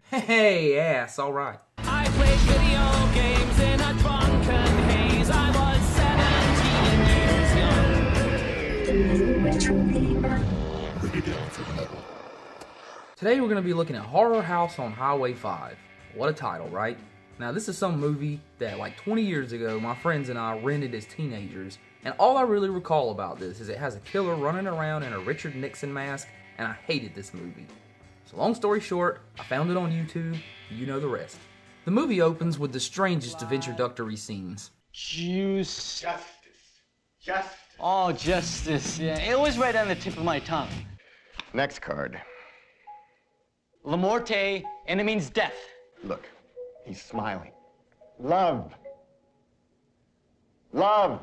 Hey, ass, alright. I played video games in a drunken haze. I was 17 years young. Today we're going to be looking at Horror House on Highway 5. What a title, right? Now this is some movie that like 20 years ago my friends and I rented as teenagers, and all I really recall about this is it has a killer running around in a Richard Nixon mask, and I hated this movie. So long story short, I found it on YouTube, you know the rest. The movie opens with the strangest of introductory scenes. Juice. Justice. Oh, justice. Yeah, it was right on the tip of my tongue. Next card. La Morte, and it means death. Look, he's smiling. Love. Love.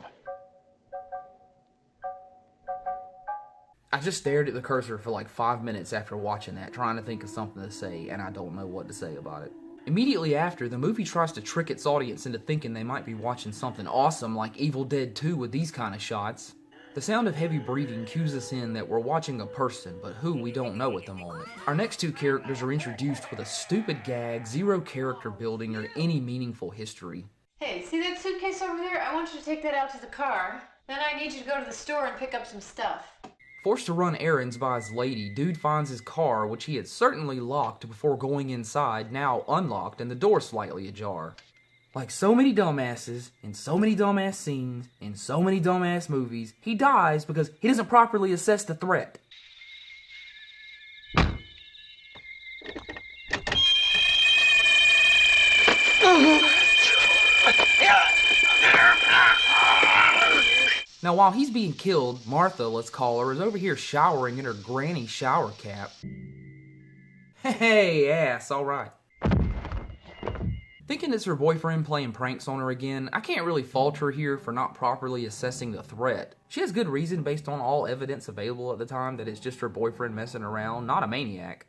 I just stared at the cursor for like 5 minutes after watching that, trying to think of something to say, and I don't know what to say about it. Immediately after, the movie tries to trick its audience into thinking they might be watching something awesome like Evil Dead 2 with these kind of shots. The sound of heavy breathing cues us in that we're watching a person, but who we don't know at the moment. Our next two characters are introduced with a stupid gag, zero character building, or any meaningful history. Hey, see that suitcase over there? I want you to take that out to the car. Then I need you to go to the store and pick up some stuff. Forced to run errands by his lady, dude finds his car, which he had certainly locked before going inside, now unlocked and the door slightly ajar. Like so many dumbasses, in so many dumbass scenes, in so many dumbass movies, he dies because he doesn't properly assess the threat. Now while he's being killed, Martha, let's call her, is over here showering in her granny shower cap. Hey, ass, alright. Thinking it's her boyfriend playing pranks on her again, I can't really fault her here for not properly assessing the threat. She has good reason based on all evidence available at the time that it's just her boyfriend messing around, not a maniac.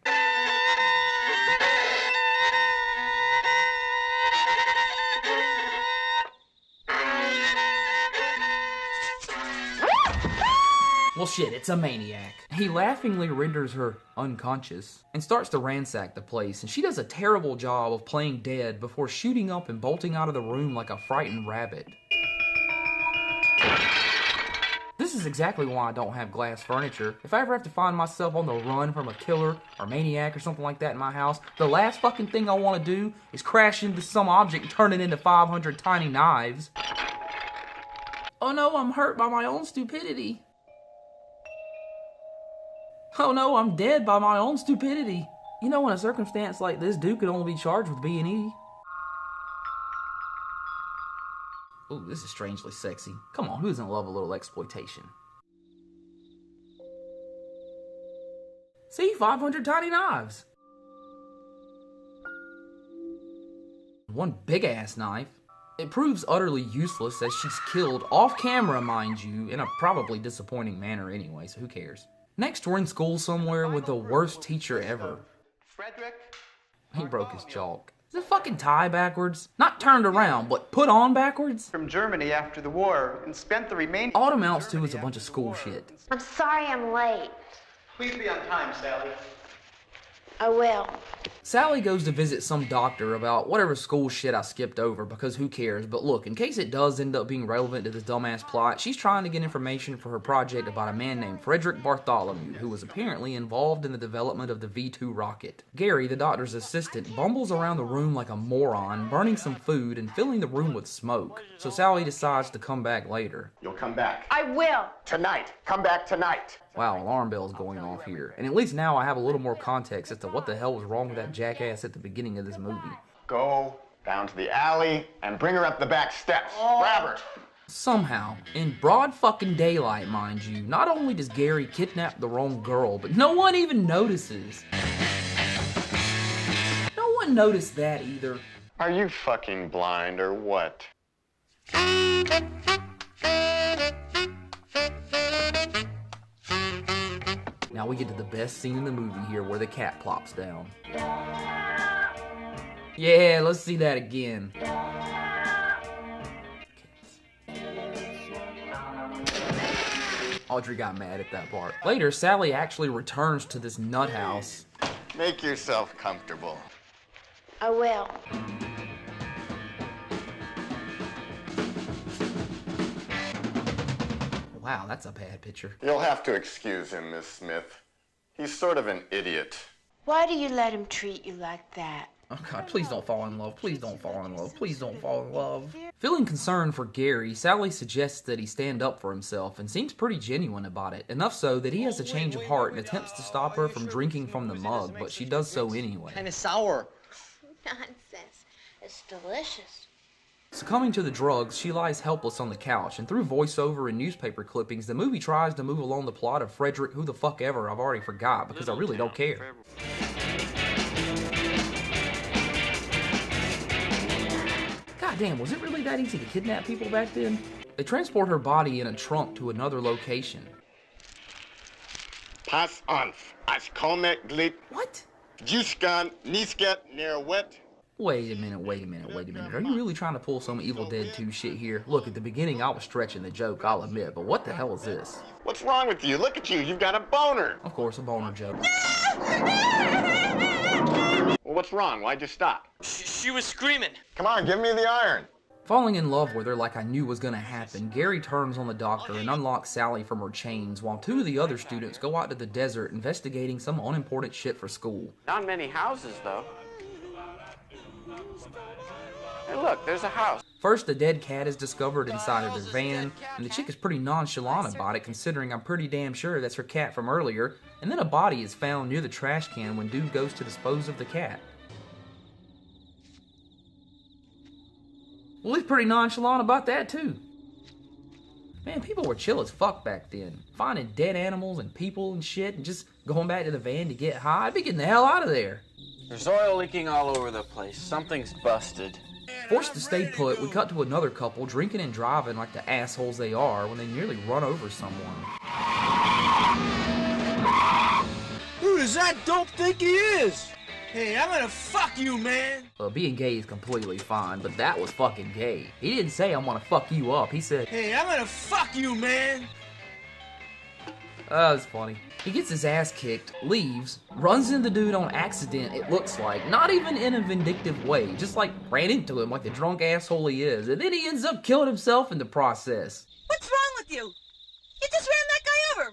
Well shit, it's a maniac. He laughingly renders her unconscious and starts to ransack the place, and she does a terrible job of playing dead before shooting up and bolting out of the room like a frightened rabbit. This is exactly why I don't have glass furniture. If I ever have to find myself on the run from a killer or maniac or something like that in my house, the last fucking thing I want to do is crash into some object and turn it into 500 tiny knives. Oh no, I'm hurt by my own stupidity. Oh no, I'm dead by my own stupidity. You know, in a circumstance like this, dude could only be charged with B&E. Ooh, this is strangely sexy. Come on, who doesn't love a little exploitation? See, 500 tiny knives. One big-ass knife. It proves utterly useless as she's killed off camera, mind you, in a probably disappointing manner anyway, so who cares? Next, we're in school somewhere with the worst teacher ever. Frederick. He broke his chalk. Is the fucking tie backwards? Not turned around, but put on backwards? From Germany after the war and spent the remaining... All it amounts to is a bunch of school shit. I'm sorry I'm late. Please be on time, Sally. I will. Sally goes to visit some doctor about whatever school shit I skipped over because who cares, but look, in case it does end up being relevant to this dumbass plot, she's trying to get information for her project about a man named Frederick Bartholomew, who was apparently involved in the development of the V2 rocket. Gary, the doctor's assistant, bumbles around the room like a moron, burning some food and filling the room with smoke, so Sally decides to come back later. You'll come back. I will. Tonight. Come back tonight. Wow, alarm bell's going off here. And at least now I have a little more context as to what the hell was wrong with that jackass at the beginning of this movie. Go down to the alley and bring her up the back steps. Grab her. Somehow, in broad fucking daylight, mind you, not only does Gary kidnap the wrong girl, but no one even notices. No one noticed that either. Are you fucking blind or what? Now we get to the best scene in the movie here where the cat plops down. Yeah, let's see that again. Audrey got mad at that part. Later, Sally actually returns to this nut house Make yourself comfortable. I will. Wow, that's a bad picture. You'll have to excuse him, Miss Smith. He's sort of an idiot. Why do you let him treat you like that? Oh god, please don't fall in love. Please don't fall in love. Please don't fall in love. Feeling concerned for Gary, Sally suggests that he stand up for himself and seems pretty genuine about it. Enough so that he has a change of heart and attempts to stop her from drinking from the mug, but she does so anyway. Kind of sour. Nonsense. It's delicious. Succumbing to the drugs, she lies helpless on the couch, and through voiceover and newspaper clippings, the movie tries to move along the plot of Frederick Who the Fuck Ever I've already forgot because I really don't care. God damn, was it really that easy to kidnap people back then? They transport her body in a trunk to another location. Pass on. As Comet Glit, What? Juskan, Nisket, near wet. Wait a minute. Are you really trying to pull some Evil Dead 2 shit here? Look, at the beginning I was stretching the joke, I'll admit, but what the hell is this? What's wrong with you? Look at you. You've got a boner. Of course, a boner joke. Well, what's wrong? Why'd you stop? She was screaming. Come on, give me the iron. Falling in love with her like I knew was gonna happen, Gary turns on the doctor and unlocks Sally from her chains while two of the other students go out to the desert investigating some unimportant shit for school. Not many houses, though. Hey, look, there's a house. First, a dead cat is discovered inside of their van, and the chick is pretty nonchalant about it considering I'm pretty damn sure that's her cat from earlier, and then a body is found near the trash can when dude goes to dispose of the cat. Well, he's pretty nonchalant about that too. Man, people were chill as fuck back then. Finding dead animals and people and shit and just going back to the van to get high. I'd be getting the hell out of there. There's oil leaking all over the place. Something's busted. Forced to stay put, we cut to another couple drinking and driving like the assholes they are when they nearly run over someone. Who does that dope think he is? Hey, I'm gonna fuck you, man! Being gay is completely fine, but that was fucking gay. He didn't say I'm gonna fuck you up, he said, Hey, I'm gonna fuck you, man! that's funny. He gets his ass kicked, leaves, runs into the dude on accident, it looks like. Not even in a vindictive way, just like ran into him like the drunk asshole he is, and then he ends up killing himself in the process. What's wrong with you? You just ran that guy over.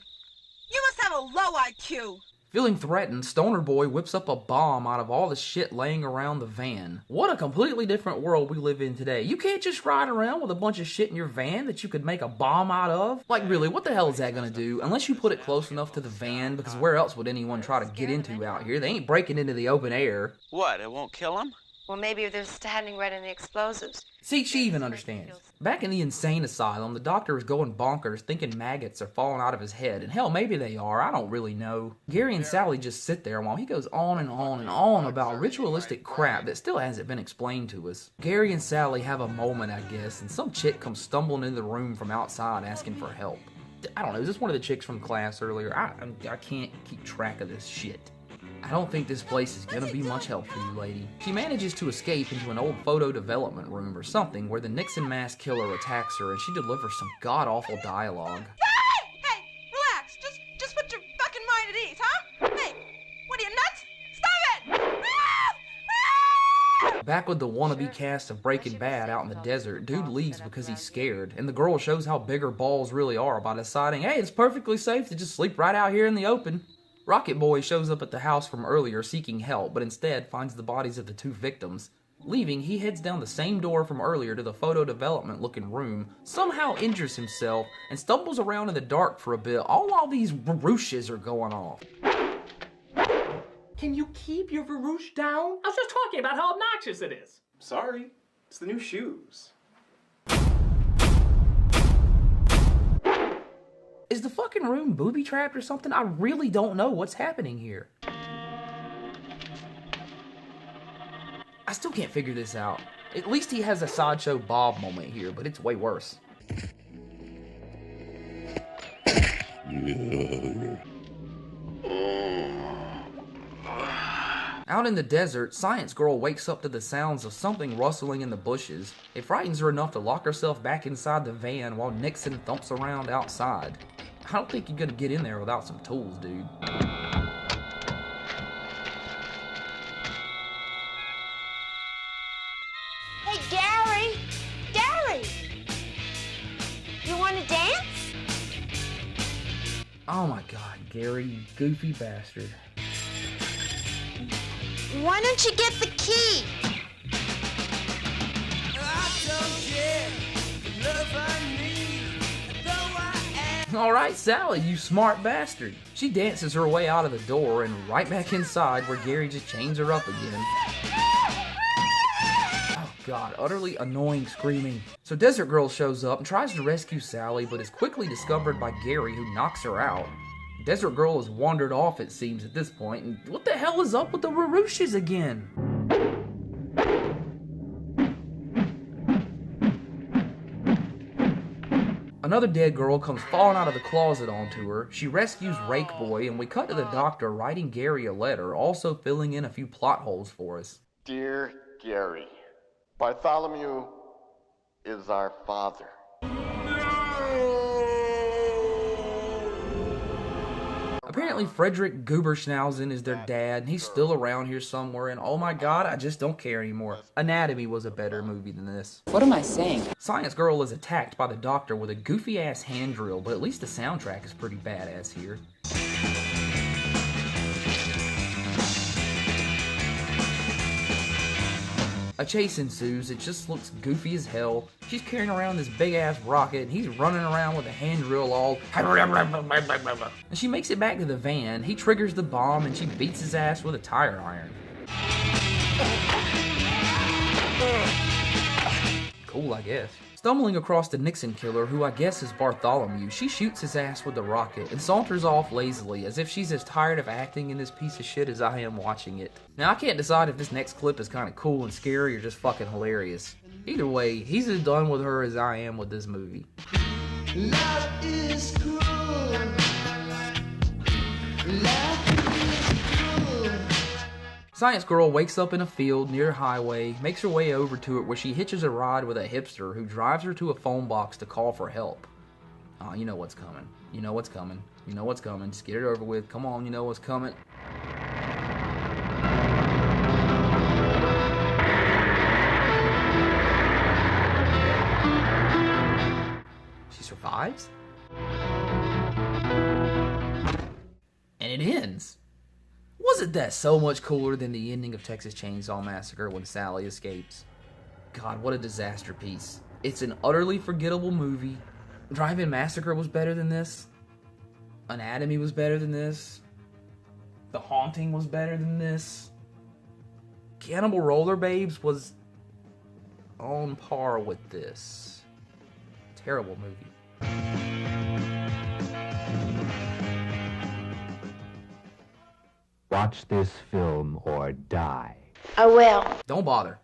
You must have a low IQ. Feeling threatened, Stoner Boy whips up a bomb out of all the shit laying around the van. What a completely different world we live in today. You can't just ride around with a bunch of shit in your van that you could make a bomb out of. Like really, what the hell is that gonna do? Unless you put it close enough to the van, because where else would anyone try to get into out here? They ain't breaking into the open air. What, it won't kill him? Well, maybe they're standing right in the explosives. See, she even understands. Back in the insane asylum, the doctor is going bonkers thinking maggots are falling out of his head. And hell, maybe they are, I don't really know. Gary and Sally just sit there while he goes on and on and on about ritualistic crap that still hasn't been explained to us. Gary and Sally have a moment, I guess, and some chick comes stumbling into the room from outside asking for help. I don't know, is this one of the chicks from class earlier? I can't keep track of this shit. I don't think this place is gonna be much help for you, lady. She manages to escape into an old photo development room or something where the Nixon mask killer attacks her and she delivers some god-awful dialogue. Hey, relax. Just put your fucking mind at ease, huh? Hey, what are you, nuts? Stop it! Back with the wannabe cast of Breaking Bad out in the desert, dude leaves because he's scared, and the girl shows how big her balls really are by deciding, hey, it's perfectly safe to just sleep right out here in the open. Rocket Boy shows up at the house from earlier seeking help, but instead finds the bodies of the two victims. Leaving, he heads down the same door from earlier to the photo development looking room, somehow injures himself, and stumbles around in the dark for a bit, all while these barouches are going off. Can you keep your Varouche down? I was just talking about how obnoxious it is. Sorry, it's the new shoes. Is the fucking room booby-trapped or something? I really don't know what's happening here. I still can't figure this out. At least he has a Sideshow Bob moment here, but it's way worse. Out in the desert, Science Girl wakes up to the sounds of something rustling in the bushes. It frightens her enough to lock herself back inside the van while Nixon thumps around outside. I don't think you're gonna get in there without some tools, dude. Oh my god, Gary, you goofy bastard. Why don't you get the key? Alright, Sally, you smart bastard. She dances her way out of the door and right back inside where Gary just chains her up again. Oh god, utterly annoying screaming. So Desert Girl shows up and tries to rescue Sally, but is quickly discovered by Gary, who knocks her out. Desert Girl has wandered off, it seems, at this point, and what the hell is up with the Marushas again? Another dead girl comes falling out of the closet onto her. She rescues Rake Boy, and we cut to the doctor writing Gary a letter, also filling in a few plot holes for us. Dear Gary, Bartholomew is our father. Apparently Frederick Guberschnauzen is their dad, and he's still around here somewhere, and oh my god, I just don't care anymore. Anatomy was a better movie than this. What am I saying? Science Girl is attacked by the doctor with a goofy-ass hand drill, but at least the soundtrack is pretty badass here. A chase ensues. It just looks goofy as hell. She's carrying around this big-ass rocket, and he's running around with a hand drill all... And she makes it back to the van. He triggers the bomb, and she beats his ass with a tire iron. Cool, I guess. Stumbling across the Nixon killer, who I guess is Bartholomew, she shoots his ass with the rocket and saunters off lazily, as if she's as tired of acting in this piece of shit as I am watching it. Now, I can't decide if this next clip is kind of cool and scary or just fucking hilarious. Either way, he's as done with her as I am with this movie. Love is cruel. Love is cruel. Science Girl wakes up in a field near a highway, makes her way over to it where she hitches a ride with a hipster who drives her to a phone box to call for help. Oh, you know what's coming. You know what's coming. You know what's coming. Just get it over with. Come on, you know what's coming. She survives? And it ends. Wasn't that so much cooler than the ending of Texas Chainsaw Massacre when Sally escapes? God, what a disaster piece. It's an utterly forgettable movie. Drive-In Massacre was better than this. Anatomy was better than this. The Haunting was better than this. Cannibal Roller Babes was on par with this. Terrible movie. Watch this film or die. I will. Don't bother.